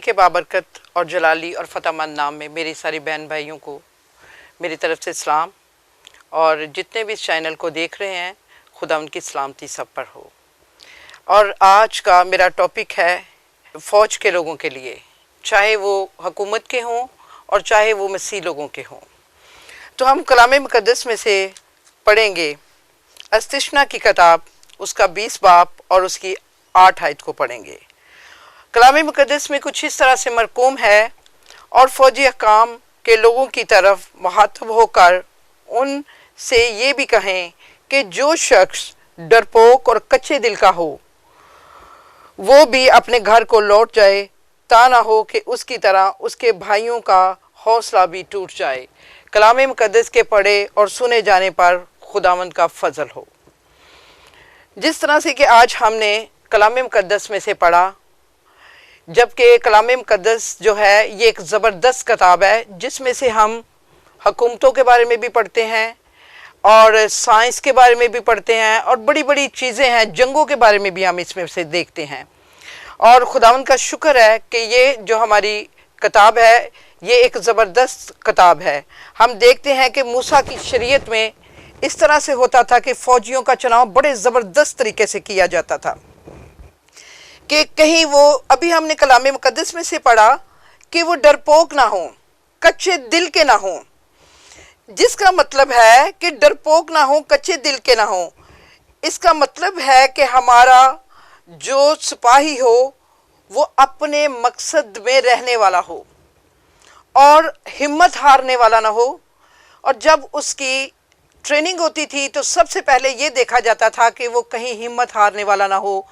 के बाबरकत और जलाली और फ़तेहमंद नाम में मेरी सारी बहन भाइयों को मेरी तरफ से सलाम, और जितने भी इस चैनल को देख रहे हैं खुदा उनकी सलामती सब पर हो। और आज का मेरा टॉपिक है फ़ौज के लोगों के लिए, चाहे वो हुकूमत के हों और चाहे वो मसीह लोगों के हों। तो हम कलाम मुक़द्दस में से पढ़ेंगे इस्तिश्ना की किताब, उसका 20 बाब और उसकी 8 आयत को पढ़ेंगे। कलाम मुक़द्दस में कुछ इस तरह से मरकूम है, और फ़ौजी हकाम के लोगों की तरफ मुखातब होकर उनसे ये भी कहें कि जो शख्स डरपोक और कच्चे दिल का हो वो भी अपने घर को लौट जाए, ता ना हो कि उसकी तरह उसके भाइयों का हौसला भी टूट जाए। कलाम मुक़द्दस के पढ़े और सुने जाने पर खुदावंद का फजल हो। जिस तरह से कि आज हमने कलाम मुक़द्दस में से पढ़ा, जबकि कलाम मुक़द्दस जो है ये एक ज़बरदस्त किताब है जिसमें से हम हुकूमतों के बारे में भी पढ़ते हैं और साइंस के बारे में भी पढ़ते हैं और बड़ी बड़ी चीज़ें हैं, जंगों के बारे में भी हम इसमें से देखते हैं। और खुदावंद का शुक्र है कि ये जो हमारी किताब है ये एक ज़बरदस्त किताब है। हम देखते हैं कि मूसा की शरीयत में इस तरह से होता था कि फ़ौजियों का चुनाव बड़े ज़बरदस्त तरीके से किया जाता था कि कहीं वो, अभी हमने कलाम मुक़द्दस में से पढ़ा कि वो डरपोक ना हो, कच्चे दिल के ना हो, जिसका मतलब है कि डरपोक ना हो, कच्चे दिल के ना हो। इसका मतलब है कि हमारा जो सिपाही हो वो अपने मकसद में रहने वाला हो और हिम्मत हारने वाला ना हो। और जब उसकी ट्रेनिंग होती थी तो सबसे पहले ये देखा जाता था कि वो कहीं हिम्मत हारने वाला ना हो,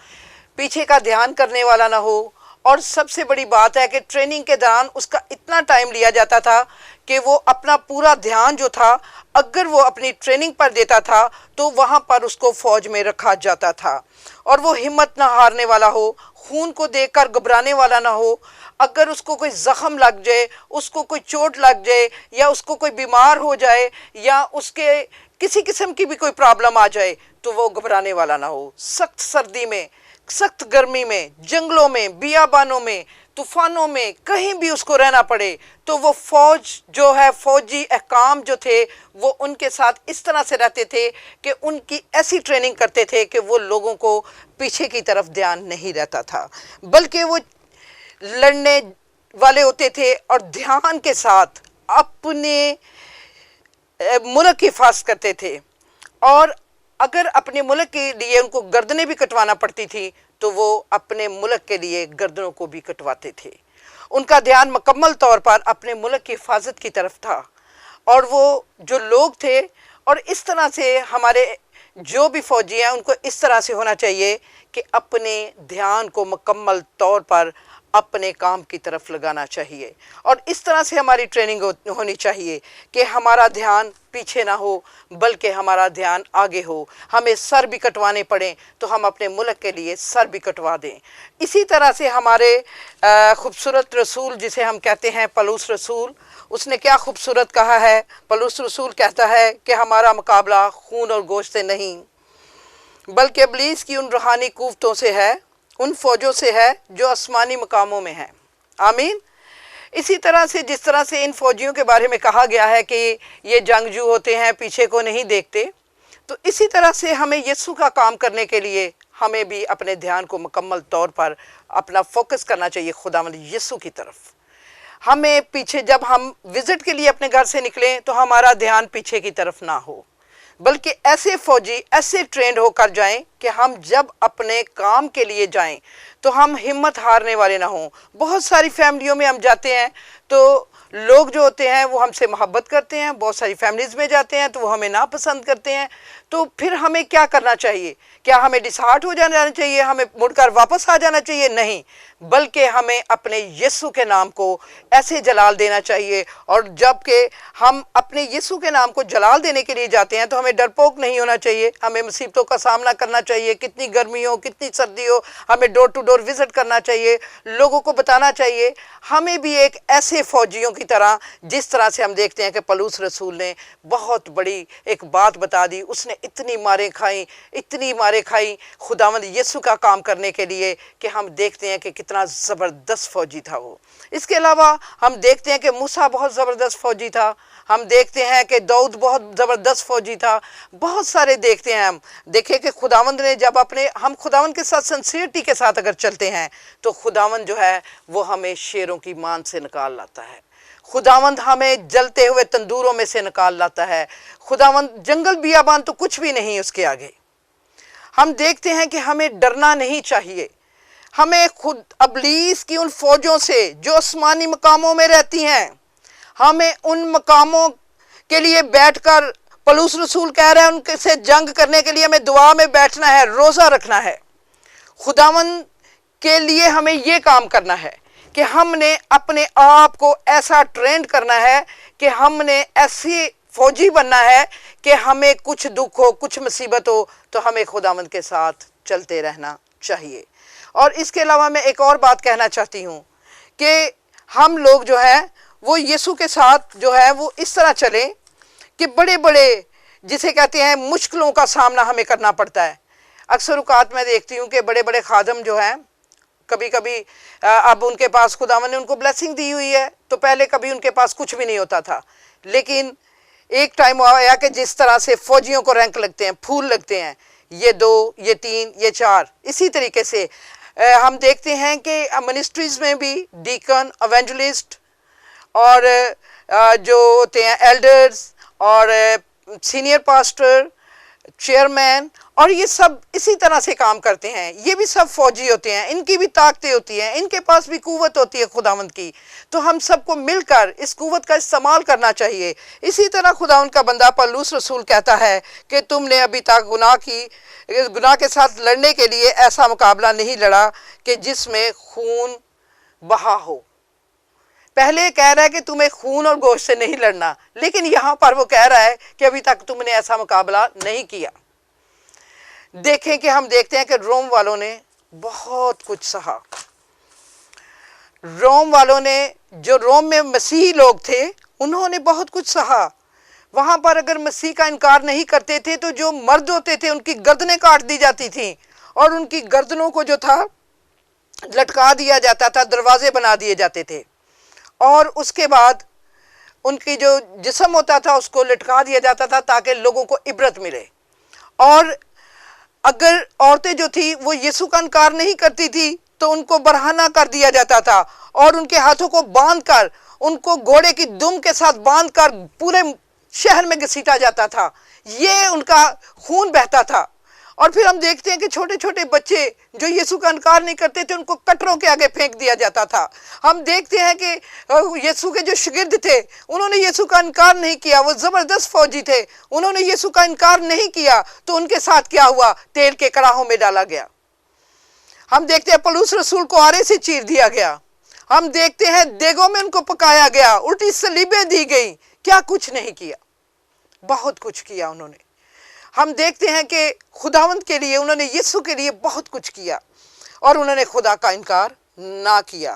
पीछे का ध्यान करने वाला ना हो। और सबसे बड़ी बात है कि ट्रेनिंग के दौरान उसका इतना टाइम लिया जाता था कि वो अपना पूरा ध्यान जो था, अगर वो अपनी ट्रेनिंग पर देता था तो वहाँ पर उसको फ़ौज में रखा जाता था। और वो हिम्मत ना हारने वाला हो, खून को देखकर घबराने वाला ना हो। अगर उसको कोई ज़ख़म लग जाए, उसको कोई चोट लग जाए, या उसको कोई बीमार हो जाए, या उसके किसी किस्म की भी कोई प्रॉब्लम आ जाए तो वो घबराने वाला ना हो। सख्त सर्दी में, सख्त गर्मी में, जंगलों में, बियाबानों में, तूफ़ानों में कहीं भी उसको रहना पड़े तो वो फ़ौज जो है, फ़ौजी अहकाम जो थे वो उनके साथ इस तरह से रहते थे कि उनकी ऐसी ट्रेनिंग करते थे कि वो लोगों को पीछे की तरफ ध्यान नहीं रहता था, बल्कि वो लड़ने वाले होते थे और ध्यान के साथ अपने मुल्क की हिफाज़त करते थे। और अगर अपने मुल्क के लिए उनको गर्दनें भी कटवाना पड़ती थी तो वो अपने मुल्क के लिए गर्दनों को भी कटवाते थे। उनका ध्यान मुकम्मल तौर पर अपने मुल्क की हिफाजत की तरफ था। और वो जो लोग थे, और इस तरह से हमारे जो भी फ़ौजी हैं उनको इस तरह से होना चाहिए कि अपने ध्यान को मुकम्मल तौर पर अपने काम की तरफ लगाना चाहिए। और इस तरह से हमारी ट्रेनिंग होनी चाहिए कि हमारा ध्यान पीछे ना हो बल्कि हमारा ध्यान आगे हो। हमें सर भी कटवाने पड़ें तो हम अपने मुल्क के लिए सर भी कटवा दें। इसी तरह से हमारे खूबसूरत रसूल जिसे हम कहते हैं पौलुस रसूल, उसने क्या खूबसूरत कहा है। पौलुस रसूल कहता है कि हमारा मुकाबला खून और गोश्त से नहीं बल्कि इब्लीस की उन रूहानी कुव्वतों से है, उन फ़ौजों से है जो आसमानी मकामों में हैं। आमीन। इसी तरह से जिस तरह से इन फ़ौजियों के बारे में कहा गया है कि ये जंगजू होते हैं, पीछे को नहीं देखते, तो इसी तरह से हमें यीशु का काम करने के लिए हमें भी अपने ध्यान को मुकम्मल तौर पर अपना फोकस करना चाहिए खुदावंद यीशु की तरफ। हमें पीछे, जब हम विज़िट के लिए अपने घर से निकलें तो हमारा ध्यान पीछे की तरफ ना हो, बल्कि ऐसे फ़ौजी ऐसे ट्रेंड होकर जाएं कि हम जब अपने काम के लिए जाएं तो हम हिम्मत हारने वाले ना हों। बहुत सारी फैमिलियों में हम जाते हैं तो लोग जो होते हैं वो हमसे मोहब्बत करते हैं, बहुत सारी फैमिलीज़ में जाते हैं तो वो हमें नापसंद करते हैं। तो फिर हमें क्या करना चाहिए? क्या हमें डिसहार्ट हो जाना चाहिए, हमें मुड़कर वापस आ जाना चाहिए? नहीं, बल्कि हमें अपने यीशु के नाम को ऐसे जलाल देना चाहिए। और जबकि हम अपने यीशु के नाम को जलाल देने के लिए जाते हैं तो हमें डरपोक नहीं होना चाहिए। हमें मुसीबतों का सामना करना चाहिए, कितनी गर्मी हो, कितनी सर्दी हो, हमें डोर टू डोर विज़िट करना चाहिए, लोगों को बताना चाहिए। हमें भी एक ऐसे फ़ौजियों की की तरह जिस तरह से हम देखते हैं कि पौलुस रसूल ने बहुत बड़ी एक बात बता दी, उसने इतनी मारें खाई खुदावंद यीशु का काम करने के लिए कि हम देखते हैं कि कितना ज़बरदस्त फ़ौजी था वो। इसके अलावा हम देखते हैं कि मूसा बहुत ज़बरदस्त फ़ौजी था, हम देखते हैं कि दाऊद बहुत ज़बरदस्त फ़ौजी था, बहुत सारे देखते हैं। हम देखें कि खुदावंद ने जब हम खुदावंद के साथ सिंसियरिटी के साथ अगर चलते हैं तो खुदावंद जो है वो हमें शेरों की मान से निकाल लाता है, खुदावंद हमें जलते हुए तंदूरों में से निकाल लाता है, खुदावंद जंगल बियाबान तो कुछ भी नहीं उसके आगे। हम देखते हैं कि हमें डरना नहीं चाहिए, हमें खुद इब्लीस की उन फौजों से जो आसमानी मकामों में रहती हैं, हमें उन मकामों के लिए बैठकर पौलुस रसूल कह रहे हैं उनके से जंग करने के लिए हमें दुआ में बैठना है, रोज़ा रखना है। खुदावंद के लिए हमें ये काम करना है कि हमने अपने आप को ऐसा ट्रेंड करना है कि हमने ऐसी फौजी बनना है कि हमें कुछ दुख हो, कुछ मुसीबत हो तो हमें खुदावंद के साथ चलते रहना चाहिए। और इसके अलावा मैं एक और बात कहना चाहती हूँ कि हम लोग जो है वो यीशु के साथ जो है वो इस तरह चलें कि बड़े बड़े जिसे कहते हैं मुश्किलों का सामना हमें करना पड़ता है। अक्सर औकात मैं देखती हूँ कि बड़े बड़े खादम जो हैं कभी कभी अब उनके पास खुदावंद ने उनको ब्लेसिंग दी हुई है तो पहले कभी उनके पास कुछ भी नहीं होता था, लेकिन एक टाइम आया कि जिस तरह से फौजियों को रैंक लगते हैं, फूल लगते हैं, ये 2, ये 3, ये 4, इसी तरीके से हम देखते हैं कि मिनिस्ट्रीज़ में भी डीकन, एवेंजलिस्ट और जो होते हैं एल्डर्स और सीनियर पास्टर, चेयरमैन, और ये सब इसी तरह से काम करते हैं। ये भी सब फौजी होते हैं, इनकी भी ताकतें होती हैं, इनके पास भी कुव्वत होती है खुदावंद की। तो हम सबको मिलकर इस कुव्वत का इस्तेमाल करना चाहिए। इसी तरह खुदावंद का बंदा पौलुस रसूल कहता है कि तुमने अभी तक गुनाह के साथ लड़ने के लिए ऐसा मुकाबला नहीं लड़ा कि जिसमें खून बहा हो। पहले कह रहा है कि तुम्हें खून और गोश्त से नहीं लड़ना, लेकिन यहाँ पर वो कह रहा है कि अभी तक तुमने ऐसा मुकाबला नहीं किया। देखें कि हम देखते हैं कि रोम वालों ने बहुत कुछ सहा। रोम वालों ने, जो रोम में मसीही लोग थे, उन्होंने बहुत कुछ सहा। वहाँ पर अगर मसीह का इनकार नहीं करते थे तो जो मर्द होते थे उनकी गर्दनें काट दी जाती थी और उनकी गर्दनों को जो था लटका दिया जाता था, दरवाजे बना दिए जाते थे, और उसके बाद उनकी जो जिस्म होता था उसको लटका दिया जाता था ताकि लोगों को इबरत मिले। और अगर औरतें जो थी वो यीशु का इनकार नहीं करती थी तो उनको बरहाना कर दिया जाता था और उनके हाथों को बांधकर, उनको घोड़े की दुम के साथ बांधकर पूरे शहर में घसीटा जाता था। ये उनका खून बहता था। और फिर हम देखते हैं कि छोटे छोटे बच्चे जो यीशु का इनकार नहीं करते थे उनको कटरों के आगे फेंक दिया जाता था। हम देखते हैं कि यीशु के जो शागिर्द थे उन्होंने यीशु का इनकार नहीं किया, वो ज़बरदस्त फौजी थे, उन्होंने यीशु का इनकार नहीं किया, तो उनके साथ क्या हुआ? तेल के कड़ाहों में डाला गया। हम देखते हैं पौलुस रसूल को आरे से चीर दिया गया। हम देखते हैं देगों में उनको पकाया गया, उल्टी सलीबें दी गई। क्या कुछ नहीं किया? बहुत कुछ किया उन्होंने। हम देखते हैं कि खुदावंद के लिए, उन्होंने यीशु के लिए बहुत कुछ किया और उन्होंने खुदा का इनकार ना किया।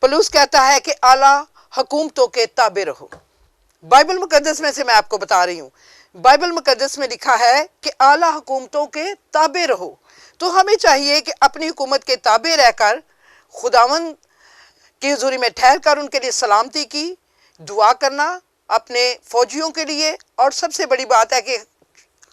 पौलुस कहता है कि आला हुकूमतों के ताबे रहो। बाइबल मुकद्दस में से मैं आपको बता रही हूँ, बाइबल मुकद्दस में लिखा है कि आला हुकूमतों के ताबे रहो। तो हमें चाहिए कि अपनी हुकूमत के ताबे रहकर खुदावंद की हुजूरी में ठहर कर उनके लिए सलामती की दुआ करना, अपने फौजियों के लिए, और सबसे बड़ी बात है कि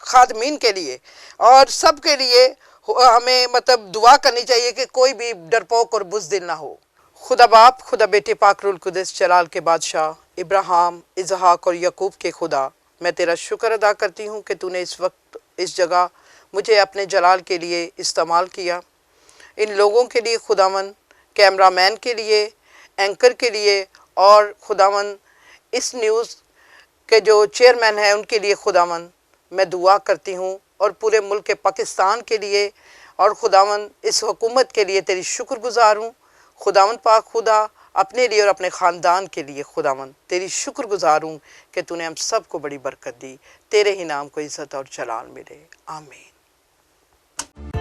खादमीन के लिए और सब के लिए हमें दुआ करनी चाहिए कि कोई भी डरपोक और बुज़दिल ना हो। खुदा बाप, खुदा बेटे पाक रूल कुद्दस जलाल के बादशाह, इब्राहिम, इसहाक और याकूब के खुदा, मैं तेरा शुक्र अदा करती हूँ कि तूने इस वक्त इस जगह मुझे अपने जलाल के लिए इस्तेमाल किया। इन लोगों के लिए खुदावन, कैमरामैन के लिए, एंकर के लिए, और खुदावन इस न्यूज़ के जो चेयरमैन हैं उनके लिए खुदावन मैं दुआ करती हूँ, और पूरे मुल्क के पाकिस्तान के लिए, और खुदावन इस हुकूमत के लिए तेरी शुक्रगुज़ार हूँ। खुदावन पाक खुदा, अपने लिए और अपने ख़ानदान के लिए खुदावन तेरी शुक्रगुज़ार हूँ कि तूने हम सब को बड़ी बरकत दी। तेरे ही नाम को इज़्ज़त और जलाल मिले। आमीन।